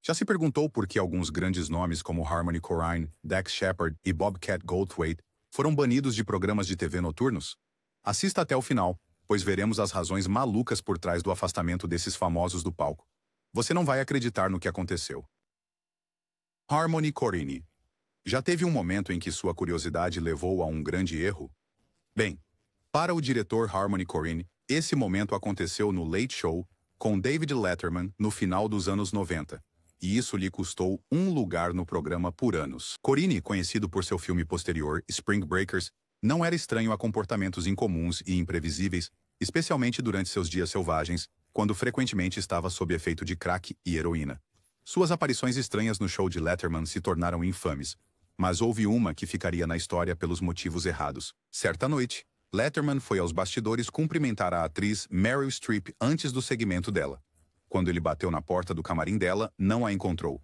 Já se perguntou por que alguns grandes nomes como Harmony Korine, Dax Shepard e Bobcat Goldthwait foram banidos de programas de TV noturnos? Assista até o final, pois veremos as razões malucas por trás do afastamento desses famosos do palco. Você não vai acreditar no que aconteceu. Harmony Korine. Já teve um momento em que sua curiosidade levou a um grande erro? Bem, para o diretor Harmony Korine, esse momento aconteceu no Late Show com David Letterman no final dos anos 90. E isso lhe custou um lugar no programa por anos. Korine, conhecido por seu filme posterior, Spring Breakers, não era estranho a comportamentos incomuns e imprevisíveis, especialmente durante seus dias selvagens, quando frequentemente estava sob efeito de crack e heroína. Suas aparições estranhas no show de Letterman se tornaram infames, mas houve uma que ficaria na história pelos motivos errados. Certa noite, Letterman foi aos bastidores cumprimentar a atriz Meryl Streep antes do segmento dela. Quando ele bateu na porta do camarim dela, não a encontrou.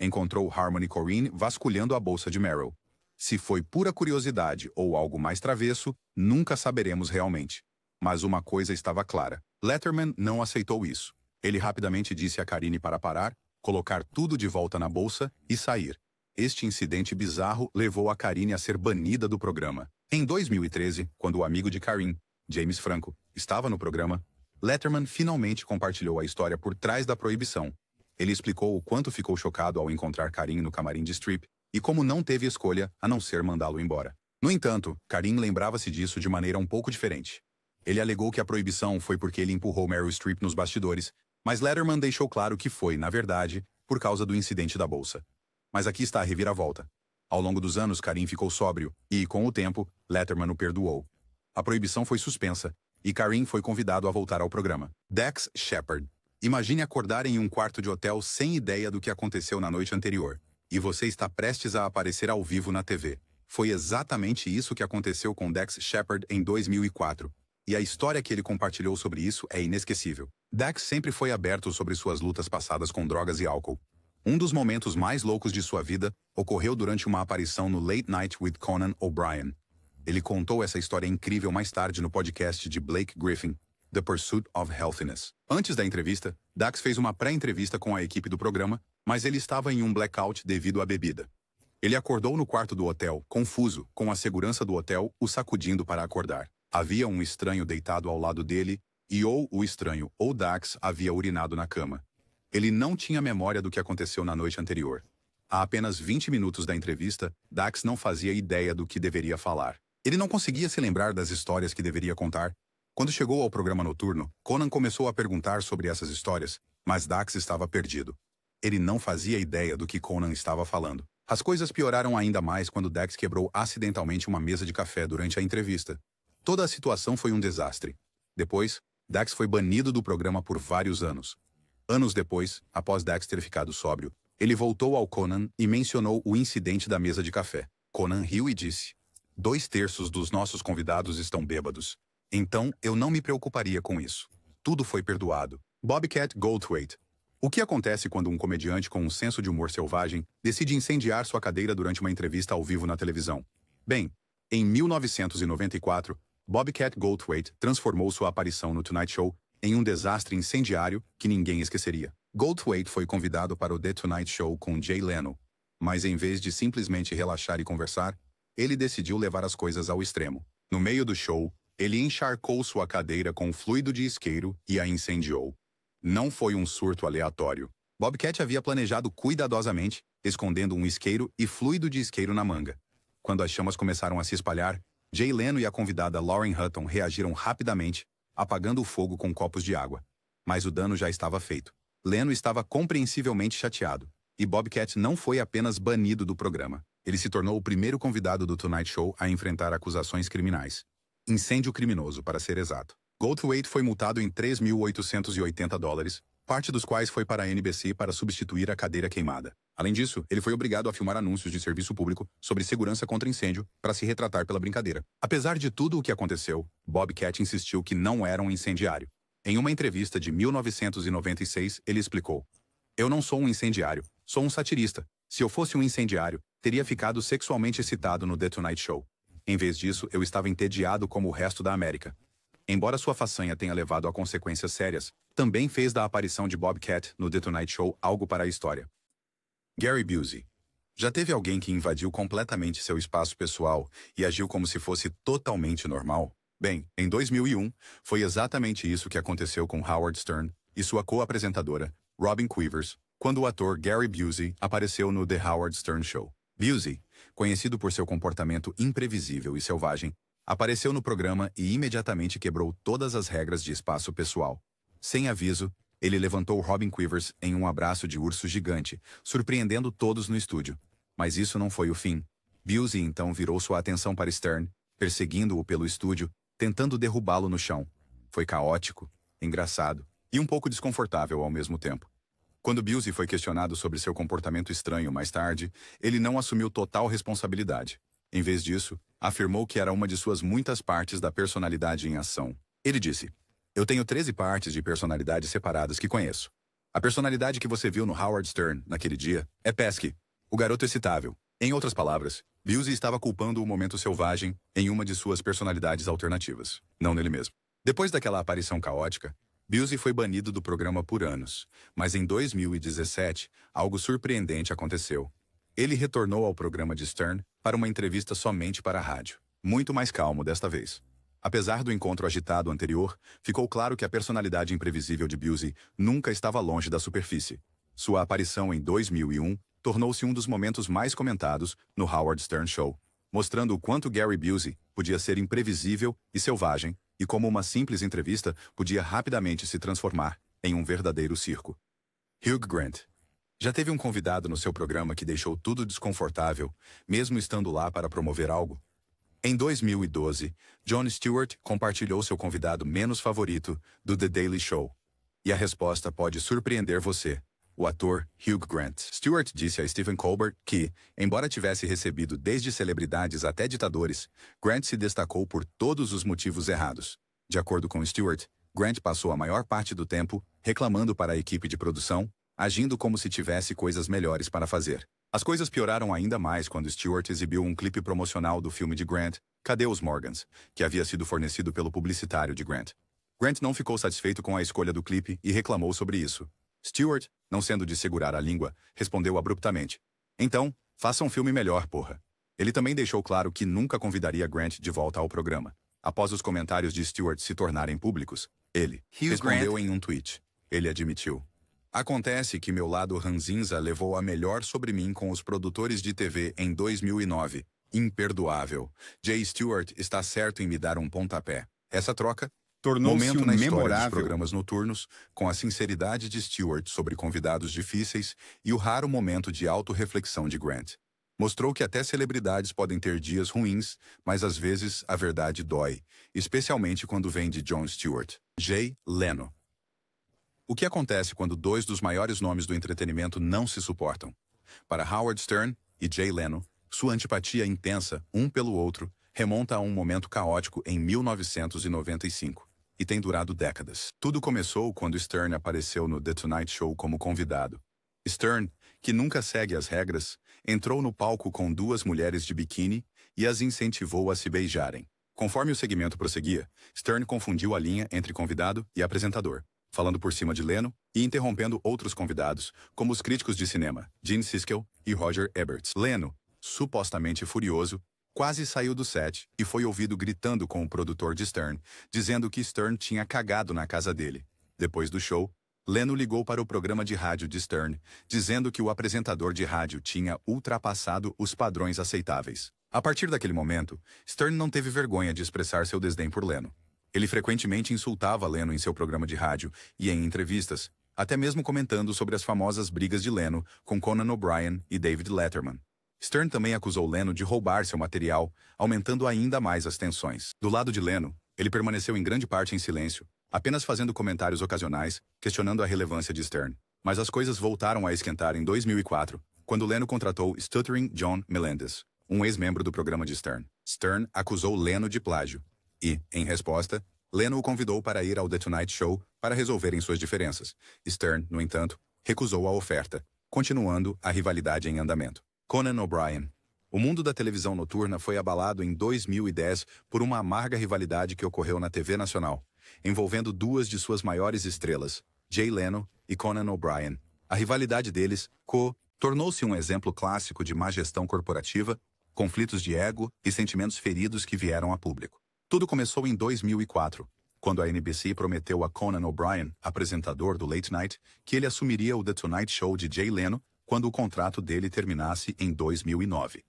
Encontrou Harmony Korine vasculhando a bolsa de Meryl. Se foi pura curiosidade ou algo mais travesso, nunca saberemos realmente. Mas uma coisa estava clara. Letterman não aceitou isso. Ele rapidamente disse a Karine para parar, colocar tudo de volta na bolsa e sair. Este incidente bizarro levou a Karine a ser banida do programa. Em 2013, quando o amigo de Karine, James Franco, estava no programa, Letterman finalmente compartilhou a história por trás da proibição. Ele explicou o quanto ficou chocado ao encontrar Karine no camarim de Streep e como não teve escolha a não ser mandá-lo embora. No entanto, Karine lembrava-se disso de maneira um pouco diferente. Ele alegou que a proibição foi porque ele empurrou Meryl Streep nos bastidores, mas Letterman deixou claro que foi, na verdade, por causa do incidente da bolsa. Mas aqui está a reviravolta. Ao longo dos anos, Karine ficou sóbrio e, com o tempo, Letterman o perdoou. A proibição foi suspensa e Karine foi convidado a voltar ao programa. Dax Shepard. Imagine acordar em um quarto de hotel sem ideia do que aconteceu na noite anterior. E você está prestes a aparecer ao vivo na TV. Foi exatamente isso que aconteceu com Dax Shepard em 2004. E a história que ele compartilhou sobre isso é inesquecível. Dax sempre foi aberto sobre suas lutas passadas com drogas e álcool. Um dos momentos mais loucos de sua vida ocorreu durante uma aparição no Late Night with Conan O'Brien. Ele contou essa história incrível mais tarde no podcast de Blake Griffin, The Pursuit of Healthiness. Antes da entrevista, Dax fez uma pré-entrevista com a equipe do programa, mas ele estava em um blackout devido à bebida. Ele acordou no quarto do hotel, confuso, com a segurança do hotel o sacudindo para acordar. Havia um estranho deitado ao lado dele e ou o estranho ou Dax havia urinado na cama. Ele não tinha memória do que aconteceu na noite anterior. Há apenas 20 minutos da entrevista, Dax não fazia ideia do que deveria falar. Ele não conseguia se lembrar das histórias que deveria contar. Quando chegou ao programa noturno, Conan começou a perguntar sobre essas histórias, mas Dax estava perdido. Ele não fazia ideia do que Conan estava falando. As coisas pioraram ainda mais quando Dax quebrou acidentalmente uma mesa de café durante a entrevista. Toda a situação foi um desastre. Depois, Dax foi banido do programa por vários anos. Anos depois, após Dax ter ficado sóbrio, ele voltou ao Conan e mencionou o incidente da mesa de café. Conan riu e disse: 2/3 dos nossos convidados estão bêbados. Então, eu não me preocuparia com isso. Tudo foi perdoado. Bobcat Goldthwait. O que acontece quando um comediante com um senso de humor selvagem decide incendiar sua cadeira durante uma entrevista ao vivo na televisão? Bem, em 1994, Bobcat Goldthwait transformou sua aparição no Tonight Show em um desastre incendiário que ninguém esqueceria. Goldthwait foi convidado para o The Tonight Show com Jay Leno, mas em vez de simplesmente relaxar e conversar, ele decidiu levar as coisas ao extremo. No meio do show, ele encharcou sua cadeira com fluido de isqueiro e a incendiou. Não foi um surto aleatório. Bobcat havia planejado cuidadosamente, escondendo um isqueiro e fluido de isqueiro na manga. Quando as chamas começaram a se espalhar, Jay Leno e a convidada Lauren Hutton reagiram rapidamente, apagando o fogo com copos de água. Mas o dano já estava feito. Leno estava compreensivelmente chateado, e Bobcat não foi apenas banido do programa. Ele se tornou o primeiro convidado do Tonight Show a enfrentar acusações criminais. Incêndio criminoso, para ser exato. Goldthwait foi multado em $3.880, parte dos quais foi para a NBC para substituir a cadeira queimada. Além disso, ele foi obrigado a filmar anúncios de serviço público sobre segurança contra incêndio para se retratar pela brincadeira. Apesar de tudo o que aconteceu, Bobcat insistiu que não era um incendiário. Em uma entrevista de 1996, ele explicou: "Eu não sou um incendiário, sou um satirista. Se eu fosse um incendiário, teria ficado sexualmente excitado no The Tonight Show. Em vez disso, eu estava entediado como o resto da América." Embora sua façanha tenha levado a consequências sérias, também fez da aparição de Bobcat no The Tonight Show algo para a história. Gary Busey. Já teve alguém que invadiu completamente seu espaço pessoal e agiu como se fosse totalmente normal? Bem, em 2001, foi exatamente isso que aconteceu com Howard Stern e sua co-apresentadora, Robin Quivers, quando o ator Gary Busey apareceu no The Howard Stern Show. Busey, conhecido por seu comportamento imprevisível e selvagem, apareceu no programa e imediatamente quebrou todas as regras de espaço pessoal. Sem aviso, ele levantou Robin Quivers em um abraço de urso gigante, surpreendendo todos no estúdio. Mas isso não foi o fim. Busey então virou sua atenção para Stern, perseguindo-o pelo estúdio, tentando derrubá-lo no chão. Foi caótico, engraçado e um pouco desconfortável ao mesmo tempo. Quando Busey foi questionado sobre seu comportamento estranho mais tarde, ele não assumiu total responsabilidade. Em vez disso, afirmou que era uma de suas muitas partes da personalidade em ação. Ele disse: "Eu tenho 13 partes de personalidade separadas que conheço. A personalidade que você viu no Howard Stern naquele dia é Pesky, o garoto excitável." Em outras palavras, Busey estava culpando o momento selvagem em uma de suas personalidades alternativas, não nele mesmo. Depois daquela aparição caótica, Busey foi banido do programa por anos, mas em 2017, algo surpreendente aconteceu. Ele retornou ao programa de Stern para uma entrevista somente para a rádio, muito mais calmo desta vez. Apesar do encontro agitado anterior, ficou claro que a personalidade imprevisível de Busey nunca estava longe da superfície. Sua aparição em 2001 tornou-se um dos momentos mais comentados no Howard Stern Show, mostrando o quanto Gary Busey podia ser imprevisível e selvagem e como uma simples entrevista podia rapidamente se transformar em um verdadeiro circo. Hugh Grant. Já teve um convidado no seu programa que deixou tudo desconfortável, mesmo estando lá para promover algo? Em 2012, Jon Stewart compartilhou seu convidado menos favorito do The Daily Show. E a resposta pode surpreender você. O ator Hugh Grant. Stewart disse a Stephen Colbert que, embora tivesse recebido desde celebridades até ditadores, Grant se destacou por todos os motivos errados. De acordo com Stewart, Grant passou a maior parte do tempo reclamando para a equipe de produção, agindo como se tivesse coisas melhores para fazer. As coisas pioraram ainda mais quando Stewart exibiu um clipe promocional do filme de Grant, Cadê os Morgans?, que havia sido fornecido pelo publicitário de Grant. Grant não ficou satisfeito com a escolha do clipe e reclamou sobre isso. Stewart, não sendo de segurar a língua, respondeu abruptamente: "Então, faça um filme melhor, porra." Ele também deixou claro que nunca convidaria Grant de volta ao programa. Após os comentários de Stewart se tornarem públicos, ele respondeu em um tweet. Ele admitiu: "Acontece que meu lado ranzinza levou a melhor sobre mim com os produtores de TV em 2009. Imperdoável. Jay Stewart está certo em me dar um pontapé." Essa troca tornou-se momento na história dos programas noturnos, com a sinceridade de Stewart sobre convidados difíceis e o raro momento de autorreflexão de Grant. Mostrou que até celebridades podem ter dias ruins, mas às vezes a verdade dói, especialmente quando vem de Jon Stewart. Jay Leno. O que acontece quando dois dos maiores nomes do entretenimento não se suportam? Para Howard Stern e Jay Leno, sua antipatia intensa, um pelo outro, remonta a um momento caótico em 1995. E tem durado décadas. Tudo começou quando Stern apareceu no The Tonight Show como convidado. Stern, que nunca segue as regras, entrou no palco com duas mulheres de biquíni e as incentivou a se beijarem. Conforme o segmento prosseguia, Stern confundiu a linha entre convidado e apresentador, falando por cima de Leno e interrompendo outros convidados, como os críticos de cinema, Gene Siskel e Roger Ebert. Leno, supostamente furioso, quase saiu do set e foi ouvido gritando com o produtor de Stern, dizendo que Stern tinha cagado na casa dele. Depois do show, Leno ligou para o programa de rádio de Stern, dizendo que o apresentador de rádio tinha ultrapassado os padrões aceitáveis. A partir daquele momento, Stern não teve vergonha de expressar seu desdém por Leno. Ele frequentemente insultava Leno em seu programa de rádio e em entrevistas, até mesmo comentando sobre as famosas brigas de Leno com Conan O'Brien e David Letterman. Stern também acusou Leno de roubar seu material, aumentando ainda mais as tensões. Do lado de Leno, ele permaneceu em grande parte em silêncio, apenas fazendo comentários ocasionais, questionando a relevância de Stern. Mas as coisas voltaram a esquentar em 2004, quando Leno contratou Stuttering John Melendez, um ex-membro do programa de Stern. Stern acusou Leno de plágio e, em resposta, Leno o convidou para ir ao The Tonight Show para resolverem suas diferenças. Stern, no entanto, recusou a oferta, continuando a rivalidade em andamento. Conan O'Brien. O mundo da televisão noturna foi abalado em 2010 por uma amarga rivalidade que ocorreu na TV nacional, envolvendo duas de suas maiores estrelas, Jay Leno e Conan O'Brien. A rivalidade deles Tornou-se um exemplo clássico de má gestão corporativa, conflitos de ego e sentimentos feridos que vieram a público. Tudo começou em 2004, quando a NBC prometeu a Conan O'Brien, apresentador do Late Night, que ele assumiria o The Tonight Show de Jay Leno quando o contrato dele terminasse em 2009.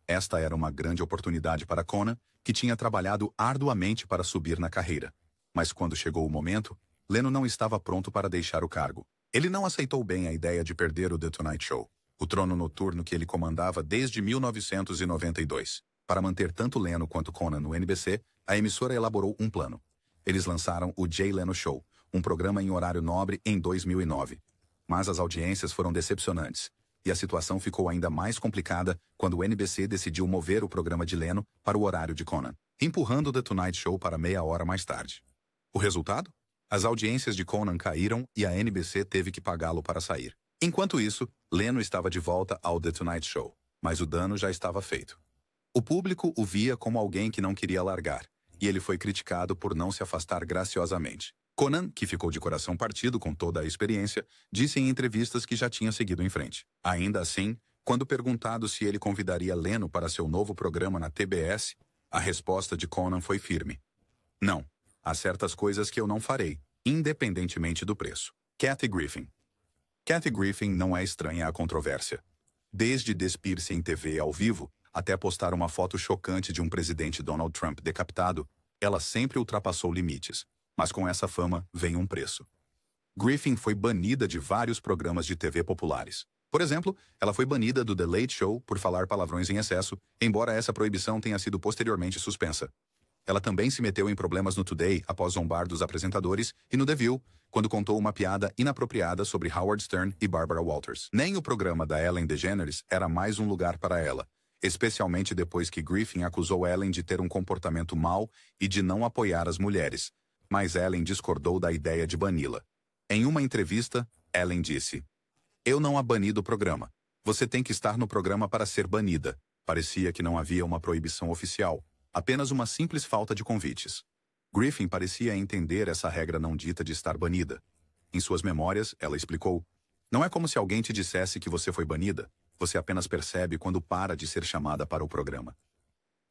Esta era uma grande oportunidade para Conan, que tinha trabalhado arduamente para subir na carreira. Mas quando chegou o momento, Leno não estava pronto para deixar o cargo. Ele não aceitou bem a ideia de perder o The Tonight Show, o trono noturno que ele comandava desde 1992. Para manter tanto Leno quanto Conan no NBC, a emissora elaborou um plano. Eles lançaram o Jay Leno Show, um programa em horário nobre em 2009. Mas as audiências foram decepcionantes, e a situação ficou ainda mais complicada quando o NBC decidiu mover o programa de Leno para o horário de Conan, empurrando The Tonight Show para meia hora mais tarde. O resultado? As audiências de Conan caíram e a NBC teve que pagá-lo para sair. Enquanto isso, Leno estava de volta ao The Tonight Show, mas o dano já estava feito. O público o via como alguém que não queria largar, e ele foi criticado por não se afastar graciosamente. Conan, que ficou de coração partido com toda a experiência, disse em entrevistas que já tinha seguido em frente. Ainda assim, quando perguntado se ele convidaria Leno para seu novo programa na TBS, a resposta de Conan foi firme. Não, há certas coisas que eu não farei, independentemente do preço. Kathy Griffin. Kathy Griffin não é estranha à controvérsia. Desde despir-se em TV ao vivo, até postar uma foto chocante de um presidente Donald Trump decapitado, ela sempre ultrapassou limites. Mas com essa fama vem um preço. Griffin foi banida de vários programas de TV populares. Por exemplo, ela foi banida do The Late Show por falar palavrões em excesso, embora essa proibição tenha sido posteriormente suspensa. Ela também se meteu em problemas no Today após zombar dos apresentadores e no The View, quando contou uma piada inapropriada sobre Howard Stern e Barbara Walters. Nem o programa da Ellen DeGeneres era mais um lugar para ela, especialmente depois que Griffin acusou Ellen de ter um comportamento mau e de não apoiar as mulheres. Mas Ellen discordou da ideia de bani-la. Em uma entrevista, Ellen disse: "Eu não a bani do programa. Você tem que estar no programa para ser banida." Parecia que não havia uma proibição oficial, apenas uma simples falta de convites. Griffin parecia entender essa regra não dita de estar banida. Em suas memórias, ela explicou: "Não é como se alguém te dissesse que você foi banida. Você apenas percebe quando para de ser chamada para o programa."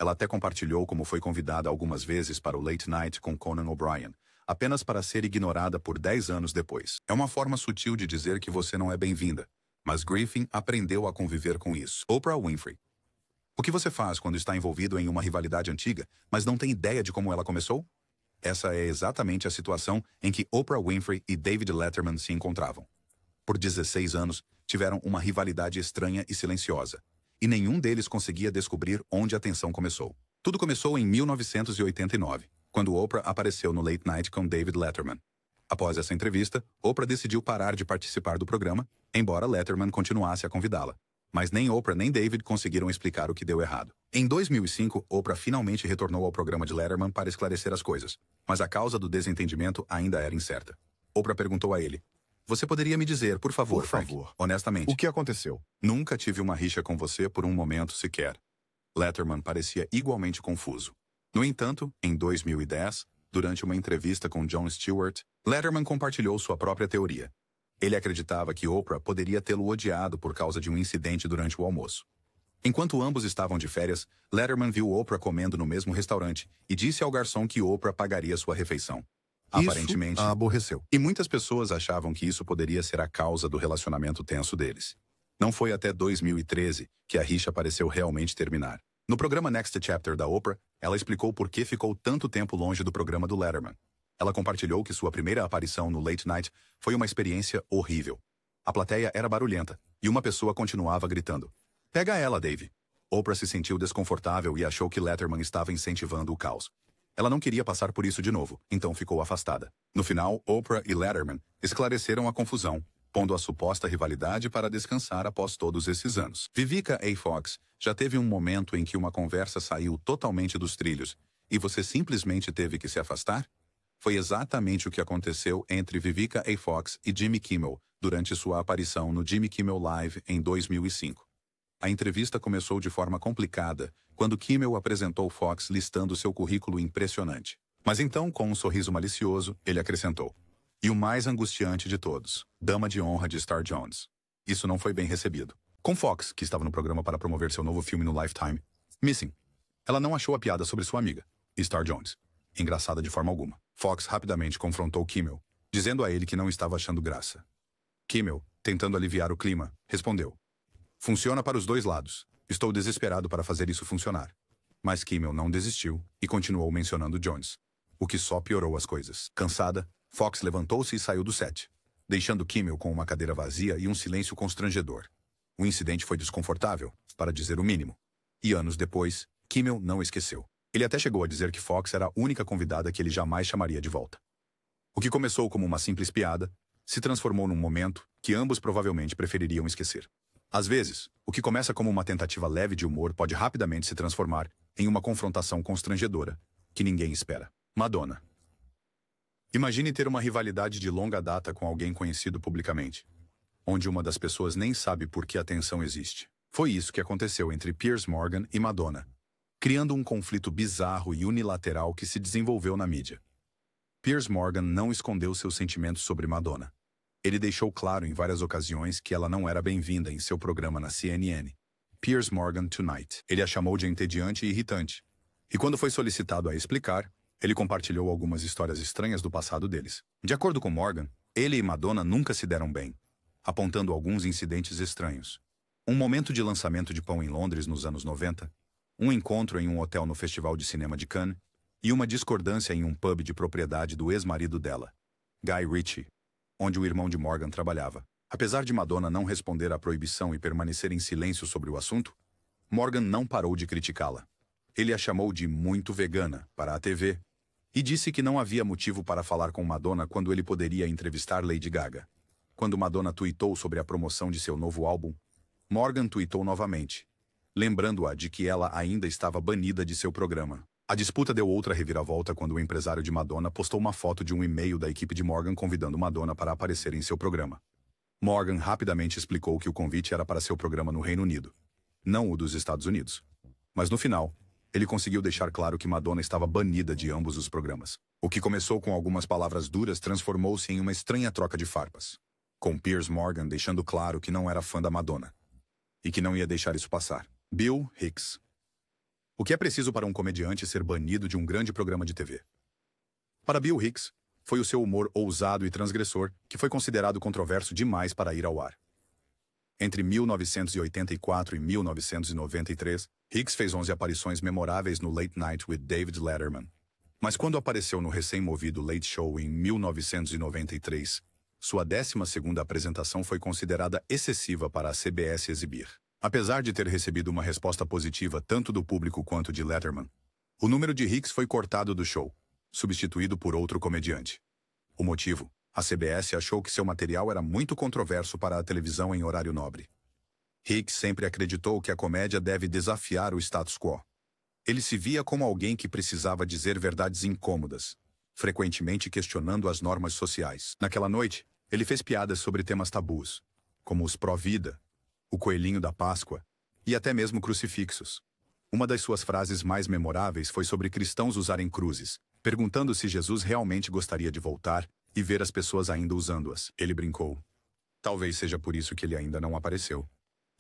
Ela até compartilhou como foi convidada algumas vezes para o Late Night com Conan O'Brien, apenas para ser ignorada por 10 anos depois. É uma forma sutil de dizer que você não é bem-vinda, mas Griffin aprendeu a conviver com isso. Oprah Winfrey. O que você faz quando está envolvido em uma rivalidade antiga, mas não tem ideia de como ela começou? Essa é exatamente a situação em que Oprah Winfrey e David Letterman se encontravam. Por 16 anos, tiveram uma rivalidade estranha e silenciosa, e nenhum deles conseguia descobrir onde a tensão começou. Tudo começou em 1989, quando Oprah apareceu no Late Night com David Letterman. Após essa entrevista, Oprah decidiu parar de participar do programa, embora Letterman continuasse a convidá-la. Mas nem Oprah nem David conseguiram explicar o que deu errado. Em 2005, Oprah finalmente retornou ao programa de Letterman para esclarecer as coisas, mas a causa do desentendimento ainda era incerta. Oprah perguntou a ele: "Você poderia me dizer, por favor, Frank, honestamente, o que aconteceu?" Nunca tive uma rixa com você por um momento sequer." Letterman parecia igualmente confuso. No entanto, em 2010, durante uma entrevista com Jon Stewart, Letterman compartilhou sua própria teoria. Ele acreditava que Oprah poderia tê-lo odiado por causa de um incidente durante o almoço. Enquanto ambos estavam de férias, Letterman viu Oprah comendo no mesmo restaurante e disse ao garçom que Oprah pagaria sua refeição. Aparentemente, a aborreceu. E muitas pessoas achavam que isso poderia ser a causa do relacionamento tenso deles. Não foi até 2013 que a rixa pareceu realmente terminar. No programa Next Chapter da Oprah, ela explicou por que ficou tanto tempo longe do programa do Letterman. Ela compartilhou que sua primeira aparição no Late Night foi uma experiência horrível. A plateia era barulhenta, e uma pessoa continuava gritando: "Pega ela, Dave." Oprah se sentiu desconfortável e achou que Letterman estava incentivando o caos. Ela não queria passar por isso de novo, então ficou afastada. No final, Oprah e Letterman esclareceram a confusão, pondo a suposta rivalidade para descansar após todos esses anos. Vivica A. Fox já teve um momento em que uma conversa saiu totalmente dos trilhos e você simplesmente teve que se afastar? Foi exatamente o que aconteceu entre Vivica A. Fox e Jimmy Kimmel durante sua aparição no Jimmy Kimmel Live em 2005. A entrevista começou de forma complicada, quando Kimmel apresentou Fox listando seu currículo impressionante. Mas então, com um sorriso malicioso, ele acrescentou: "E o mais angustiante de todos, dama de honra de Star Jones." Isso não foi bem recebido. Com Fox, que estava no programa para promover seu novo filme no Lifetime, Missing. Ela não achou a piada sobre sua amiga, Star Jones, engraçada de forma alguma. Fox rapidamente confrontou Kimmel, dizendo a ele que não estava achando graça. Kimmel, tentando aliviar o clima, respondeu: "Funciona para os dois lados. Estou desesperado para fazer isso funcionar." Mas Kimmel não desistiu e continuou mencionando Jones, o que só piorou as coisas. Cansada, Fox levantou-se e saiu do set, deixando Kimmel com uma cadeira vazia e um silêncio constrangedor. O incidente foi desconfortável, para dizer o mínimo. E anos depois, Kimmel não esqueceu. Ele até chegou a dizer que Fox era a única convidada que ele jamais chamaria de volta. O que começou como uma simples piada, se transformou num momento que ambos provavelmente prefeririam esquecer. Às vezes, o que começa como uma tentativa leve de humor pode rapidamente se transformar em uma confrontação constrangedora, que ninguém espera. Madonna. Imagine ter uma rivalidade de longa data com alguém conhecido publicamente, onde uma das pessoas nem sabe por que a tensão existe. Foi isso que aconteceu entre Piers Morgan e Madonna, criando um conflito bizarro e unilateral que se desenvolveu na mídia. Piers Morgan não escondeu seus sentimentos sobre Madonna. Ele deixou claro em várias ocasiões que ela não era bem-vinda em seu programa na CNN, Piers Morgan Tonight. Ele a chamou de entediante e irritante. E quando foi solicitado a explicar, ele compartilhou algumas histórias estranhas do passado deles. De acordo com Morgan, ele e Madonna nunca se deram bem, apontando alguns incidentes estranhos. Um momento de lançamento de pão em Londres nos anos 90, um encontro em um hotel no Festival de Cinema de Cannes e uma discordância em um pub de propriedade do ex-marido dela, Guy Ritchie, onde o irmão de Morgan trabalhava. Apesar de Madonna não responder à proibição e permanecer em silêncio sobre o assunto, Morgan não parou de criticá-la. Ele a chamou de muito vegana para a TV e disse que não havia motivo para falar com Madonna quando ele poderia entrevistar Lady Gaga. Quando Madonna tuitou sobre a promoção de seu novo álbum, Morgan tuitou novamente, lembrando-a de que ela ainda estava banida de seu programa. A disputa deu outra reviravolta quando o empresário de Madonna postou uma foto de um e-mail da equipe de Morgan convidando Madonna para aparecer em seu programa. Morgan rapidamente explicou que o convite era para seu programa no Reino Unido, não o dos Estados Unidos. Mas no final, ele conseguiu deixar claro que Madonna estava banida de ambos os programas. O que começou com algumas palavras duras transformou-se em uma estranha troca de farpas, com Piers Morgan deixando claro que não era fã da Madonna e que não ia deixar isso passar. Bill Hicks. O que é preciso para um comediante ser banido de um grande programa de TV? Para Bill Hicks, foi o seu humor ousado e transgressor que foi considerado controverso demais para ir ao ar. Entre 1984 e 1993, Hicks fez 11 aparições memoráveis no Late Night with David Letterman. Mas quando apareceu no recém-movido Late Show em 1993, sua 12ª apresentação foi considerada excessiva para a CBS exibir. Apesar de ter recebido uma resposta positiva tanto do público quanto de Letterman, o número de Hicks foi cortado do show, substituído por outro comediante. O motivo? A CBS achou que seu material era muito controverso para a televisão em horário nobre. Hicks sempre acreditou que a comédia deve desafiar o status quo. Ele se via como alguém que precisava dizer verdades incômodas, frequentemente questionando as normas sociais. Naquela noite, ele fez piadas sobre temas tabus, como os pró-vida, o coelhinho da Páscoa e até mesmo crucifixos. Uma das suas frases mais memoráveis foi sobre cristãos usarem cruzes, perguntando se Jesus realmente gostaria de voltar e ver as pessoas ainda usando-as. Ele brincou: "Talvez seja por isso que ele ainda não apareceu.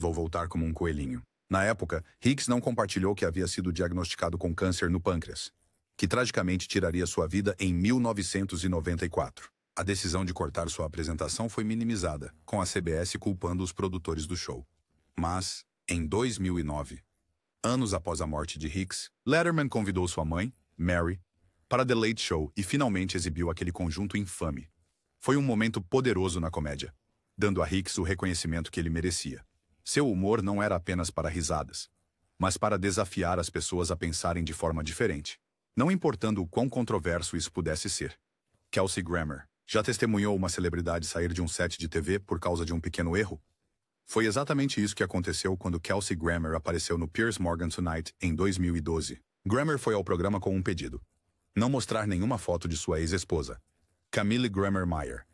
Vou voltar como um coelhinho." Na época, Hicks não compartilhou que havia sido diagnosticado com câncer no pâncreas, que tragicamente tiraria sua vida em 1994. A decisão de cortar sua apresentação foi minimizada, com a CBS culpando os produtores do show. Mas, em 2009, anos após a morte de Hicks, Letterman convidou sua mãe, Mary, para The Late Show e finalmente exibiu aquele conjunto infame. Foi um momento poderoso na comédia, dando a Hicks o reconhecimento que ele merecia. Seu humor não era apenas para risadas, mas para desafiar as pessoas a pensarem de forma diferente, não importando o quão controverso isso pudesse ser. Kelsey Grammer já testemunhou uma celebridade sair de um set de TV por causa de um pequeno erro? Foi exatamente isso que aconteceu quando Kelsey Grammer apareceu no Piers Morgan Tonight em 2012. Grammer foi ao programa com um pedido: não mostrar nenhuma foto de sua ex-esposa, Camille Grammer Meyer.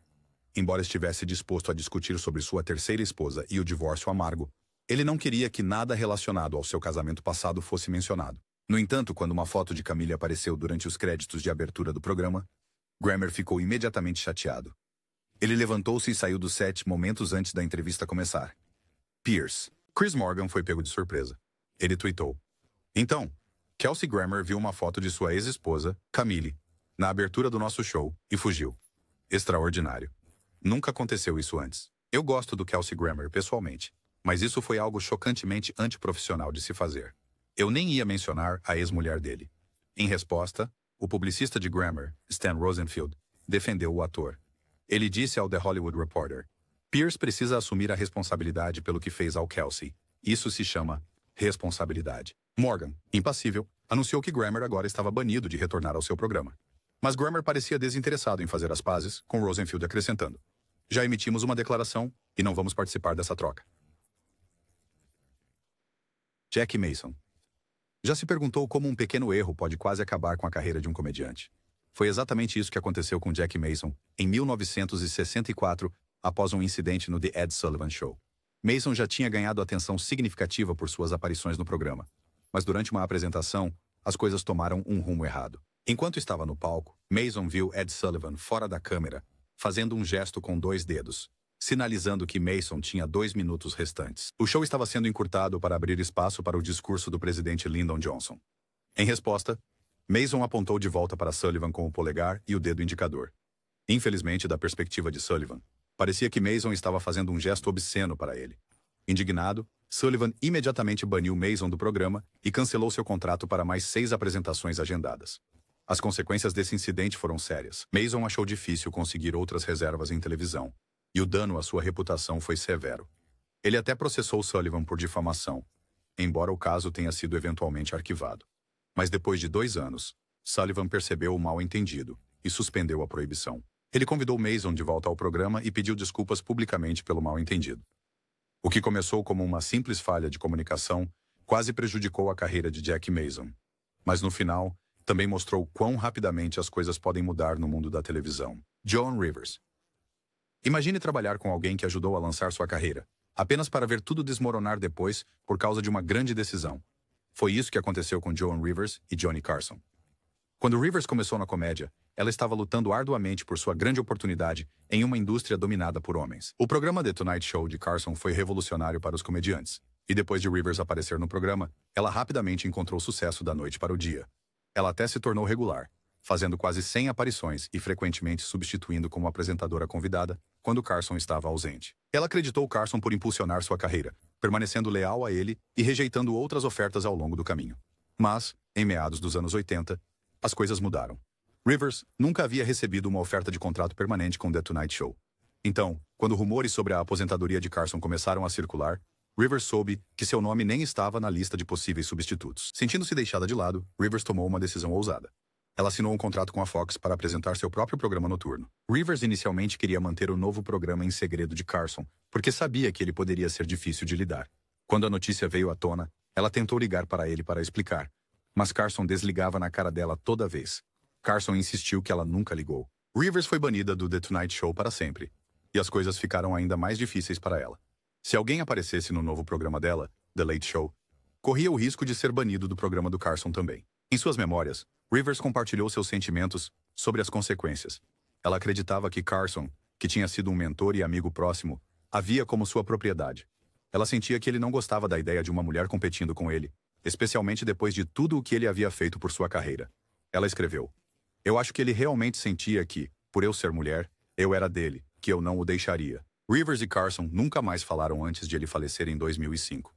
Embora estivesse disposto a discutir sobre sua terceira esposa e o divórcio amargo, ele não queria que nada relacionado ao seu casamento passado fosse mencionado. No entanto, quando uma foto de Camille apareceu durante os créditos de abertura do programa, Grammer ficou imediatamente chateado. Ele levantou-se e saiu do set momentos antes da entrevista começar. Piers, Chris Morgan foi pego de surpresa. Ele tweetou: "Então, Kelsey Grammer viu uma foto de sua ex-esposa, Camille, na abertura do nosso show e fugiu. Extraordinário. Nunca aconteceu isso antes. Eu gosto do Kelsey Grammer pessoalmente, mas isso foi algo chocantemente antiprofissional de se fazer. Eu nem ia mencionar a ex-mulher dele." Em resposta, o publicista de Grammer, Stan Rosenfield, defendeu o ator. Ele disse ao The Hollywood Reporter: "Pierce precisa assumir a responsabilidade pelo que fez ao Kelsey. Isso se chama responsabilidade." Morgan, impassível, anunciou que Grammer agora estava banido de retornar ao seu programa. Mas Grammer parecia desinteressado em fazer as pazes, com Rosenfield acrescentando: "Já emitimos uma declaração e não vamos participar dessa troca." Jack Mason. Já se perguntou como um pequeno erro pode quase acabar com a carreira de um comediante? Foi exatamente isso que aconteceu com Jack Mason em 1964, após um incidente no The Ed Sullivan Show. Mason já tinha ganhado atenção significativa por suas aparições no programa, mas durante uma apresentação, as coisas tomaram um rumo errado. Enquanto estava no palco, Mason viu Ed Sullivan fora da câmera, fazendo um gesto com 2 dedos, sinalizando que Mason tinha 2 minutos restantes. O show estava sendo encurtado para abrir espaço para o discurso do presidente Lyndon Johnson. Em resposta, Mason apontou de volta para Sullivan com o polegar e o dedo indicador. Infelizmente, da perspectiva de Sullivan, parecia que Mason estava fazendo um gesto obsceno para ele. Indignado, Sullivan imediatamente baniu Mason do programa e cancelou seu contrato para mais 6 apresentações agendadas. As consequências desse incidente foram sérias. Mason achou difícil conseguir outras reservas em televisão, e o dano à sua reputação foi severo. Ele até processou Sullivan por difamação, embora o caso tenha sido eventualmente arquivado. Mas depois de 2 anos, Sullivan percebeu o mal-entendido e suspendeu a proibição. Ele convidou Mason de volta ao programa e pediu desculpas publicamente pelo mal-entendido. O que começou como uma simples falha de comunicação quase prejudicou a carreira de Jack Mason. Mas no final, também mostrou quão rapidamente as coisas podem mudar no mundo da televisão. Joan Rivers. Imagine trabalhar com alguém que ajudou a lançar sua carreira, apenas para ver tudo desmoronar depois por causa de uma grande decisão. Foi isso que aconteceu com Joan Rivers e Johnny Carson. Quando Rivers começou na comédia, ela estava lutando arduamente por sua grande oportunidade em uma indústria dominada por homens. O programa The Tonight Show de Carson foi revolucionário para os comediantes, e depois de Rivers aparecer no programa, ela rapidamente encontrou sucesso da noite para o dia. Ela até se tornou regular, fazendo quase 100 aparições e frequentemente substituindo como apresentadora convidada quando Carson estava ausente. Ela acreditou Carson por impulsionar sua carreira, permanecendo leal a ele e rejeitando outras ofertas ao longo do caminho. Mas, em meados dos anos 80, as coisas mudaram. Rivers nunca havia recebido uma oferta de contrato permanente com The Tonight Show. Então, quando rumores sobre a aposentadoria de Carson começaram a circular, Rivers soube que seu nome nem estava na lista de possíveis substitutos. Sentindo-se deixada de lado, Rivers tomou uma decisão ousada. Ela assinou um contrato com a Fox para apresentar seu próprio programa noturno. Rivers inicialmente queria manter o novo programa em segredo de Carson, porque sabia que ele poderia ser difícil de lidar. Quando a notícia veio à tona, ela tentou ligar para ele para explicar, mas Carson desligava na cara dela toda vez. Carson insistiu que ela nunca ligou. Rivers foi banida do The Tonight Show para sempre, e as coisas ficaram ainda mais difíceis para ela. Se alguém aparecesse no novo programa dela, The Late Show, corria o risco de ser banido do programa do Carson também. Em suas memórias, Rivers compartilhou seus sentimentos sobre as consequências. Ela acreditava que Carson, que tinha sido um mentor e amigo próximo, a via como sua propriedade. Ela sentia que ele não gostava da ideia de uma mulher competindo com ele, especialmente depois de tudo o que ele havia feito por sua carreira. Ela escreveu: "Eu acho que ele realmente sentia que, por eu ser mulher, eu era dele, que eu não o deixaria." Rivers e Carson nunca mais falaram antes de ele falecer em 2005.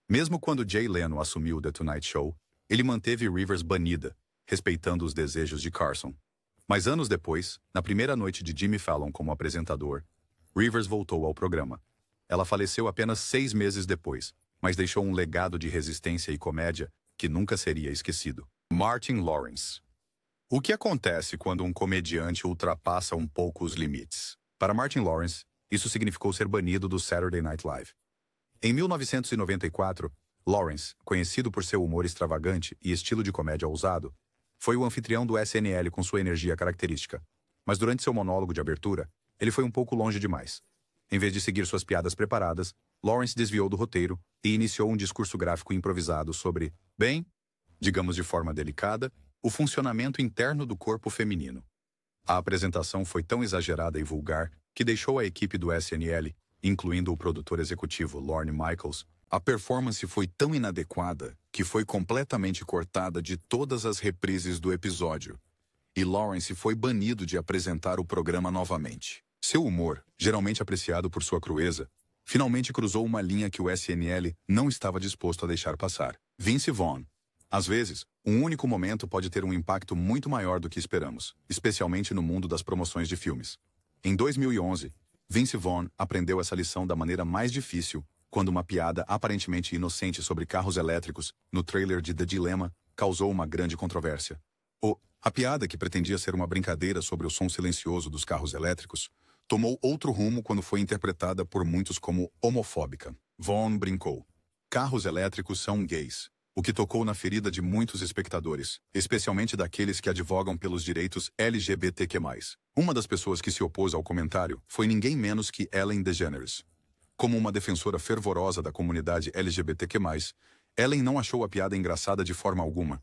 Mesmo quando Jay Leno assumiu The Tonight Show, ele manteve Rivers banida, respeitando os desejos de Carson. Mas anos depois, na primeira noite de Jimmy Fallon como apresentador, Rivers voltou ao programa. Ela faleceu apenas 6 meses depois, mas deixou um legado de resistência e comédia que nunca seria esquecido. Martin Lawrence. O que acontece quando um comediante ultrapassa um pouco os limites? Para Martin Lawrence, isso significou ser banido do Saturday Night Live. Em 1994, Lawrence, conhecido por seu humor extravagante e estilo de comédia ousado, foi o anfitrião do SNL com sua energia característica. Mas durante seu monólogo de abertura, ele foi um pouco longe demais. Em vez de seguir suas piadas preparadas, Lawrence desviou do roteiro e iniciou um discurso gráfico improvisado sobre, bem, digamos de forma delicada, o funcionamento interno do corpo feminino. A apresentação foi tão exagerada e vulgar que deixou a equipe do SNL, incluindo o produtor executivo Lorne Michaels, A performance foi tão inadequada que foi completamente cortada de todas as reprises do episódio, e Lawrence foi banido de apresentar o programa novamente. Seu humor, geralmente apreciado por sua crueza, finalmente cruzou uma linha que o SNL não estava disposto a deixar passar. Vince Vaughn. Às vezes, um único momento pode ter um impacto muito maior do que esperamos, especialmente no mundo das promoções de filmes. Em 2011, Vince Vaughn aprendeu essa lição da maneira mais difícil quando uma piada aparentemente inocente sobre carros elétricos, no trailer de The Dilemma, causou uma grande controvérsia. A piada, que pretendia ser uma brincadeira sobre o som silencioso dos carros elétricos, tomou outro rumo quando foi interpretada por muitos como homofóbica. Vaughn brincou: "Carros elétricos são gays", o que tocou na ferida de muitos espectadores, especialmente daqueles que advogam pelos direitos LGBTQ+. Uma das pessoas que se opôs ao comentário foi ninguém menos que Ellen DeGeneres. Como uma defensora fervorosa da comunidade LGBTQ+, Ellen não achou a piada engraçada de forma alguma.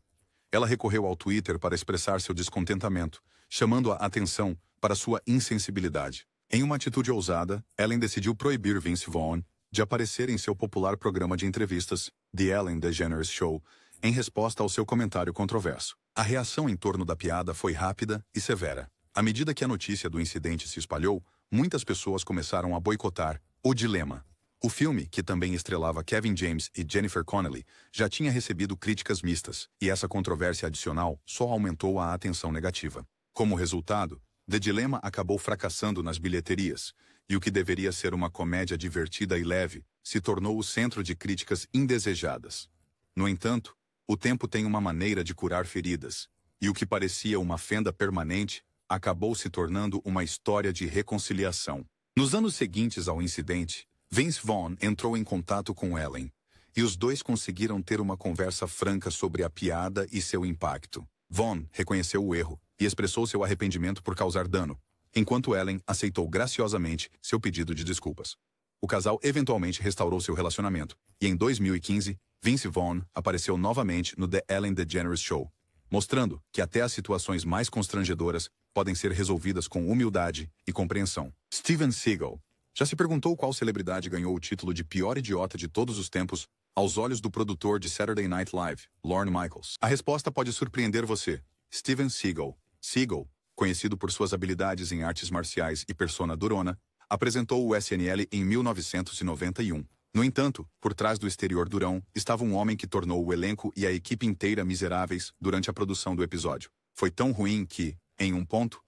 Ela recorreu ao Twitter para expressar seu descontentamento, chamando a atenção para sua insensibilidade. Em uma atitude ousada, Ellen decidiu proibir Vince Vaughn de aparecer em seu popular programa de entrevistas, The Ellen DeGeneres Show, em resposta ao seu comentário controverso. A reação em torno da piada foi rápida e severa. À medida que a notícia do incidente se espalhou, muitas pessoas começaram a boicotar O Dilema. O filme, que também estrelava Kevin James e Jennifer Connelly, já tinha recebido críticas mistas, e essa controvérsia adicional só aumentou a atenção negativa. Como resultado, The Dilemma acabou fracassando nas bilheterias, e o que deveria ser uma comédia divertida e leve se tornou o centro de críticas indesejadas. No entanto, o tempo tem uma maneira de curar feridas, e o que parecia uma fenda permanente acabou se tornando uma história de reconciliação. Nos anos seguintes ao incidente, Vince Vaughn entrou em contato com Ellen, e os dois conseguiram ter uma conversa franca sobre a piada e seu impacto. Vaughn reconheceu o erro e expressou seu arrependimento por causar dano, enquanto Ellen aceitou graciosamente seu pedido de desculpas. O casal eventualmente restaurou seu relacionamento, e em 2015, Vince Vaughn apareceu novamente no The Ellen DeGeneres Show, mostrando que até as situações mais constrangedoras podem ser resolvidas com humildade e compreensão. Steven Seagal. Já se perguntou qual celebridade ganhou o título de pior idiota de todos os tempos aos olhos do produtor de Saturday Night Live, Lorne Michaels? A resposta pode surpreender você: Steven Seagal. Seagal, conhecido por suas habilidades em artes marciais e persona durona, apresentou o SNL em 1991. No entanto, por trás do exterior durão, estava um homem que tornou o elenco e a equipe inteira miseráveis durante a produção do episódio. Foi tão ruim que, em um ponto,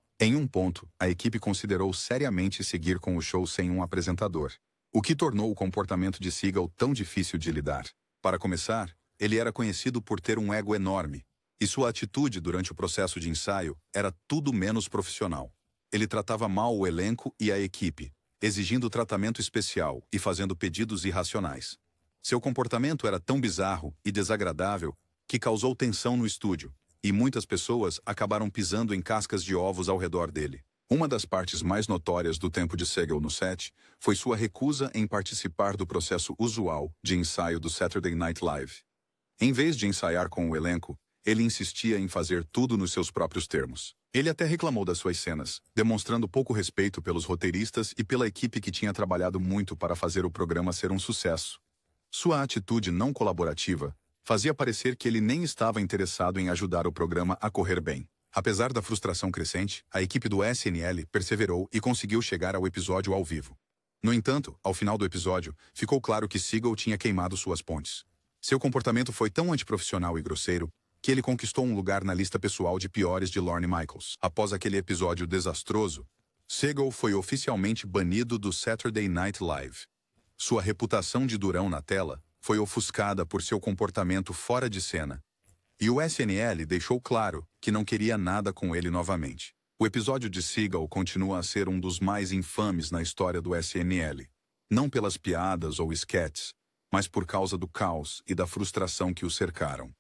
a equipe considerou seriamente seguir com o show sem um apresentador, o que tornou o comportamento de Seagal tão difícil de lidar. Para começar, ele era conhecido por ter um ego enorme, e sua atitude durante o processo de ensaio era tudo menos profissional. Ele tratava mal o elenco e a equipe, exigindo tratamento especial e fazendo pedidos irracionais. Seu comportamento era tão bizarro e desagradável que causou tensão no estúdio, e muitas pessoas acabaram pisando em cascas de ovos ao redor dele. Uma das partes mais notórias do tempo de Seagal no set foi sua recusa em participar do processo usual de ensaio do Saturday Night Live. Em vez de ensaiar com o elenco, ele insistia em fazer tudo nos seus próprios termos. Ele até reclamou das suas cenas, demonstrando pouco respeito pelos roteiristas e pela equipe que tinha trabalhado muito para fazer o programa ser um sucesso. Sua atitude não colaborativa fazia parecer que ele nem estava interessado em ajudar o programa a correr bem. Apesar da frustração crescente, a equipe do SNL perseverou e conseguiu chegar ao episódio ao vivo. No entanto, ao final do episódio, ficou claro que Seagal tinha queimado suas pontes. Seu comportamento foi tão antiprofissional e grosseiro que ele conquistou um lugar na lista pessoal de piores de Lorne Michaels. Após aquele episódio desastroso, Seagal foi oficialmente banido do Saturday Night Live. Sua reputação de durão na tela foi ofuscada por seu comportamento fora de cena, e o SNL deixou claro que não queria nada com ele novamente. O episódio de Seagal continua a ser um dos mais infames na história do SNL, não pelas piadas ou esquetes, mas por causa do caos e da frustração que o cercaram.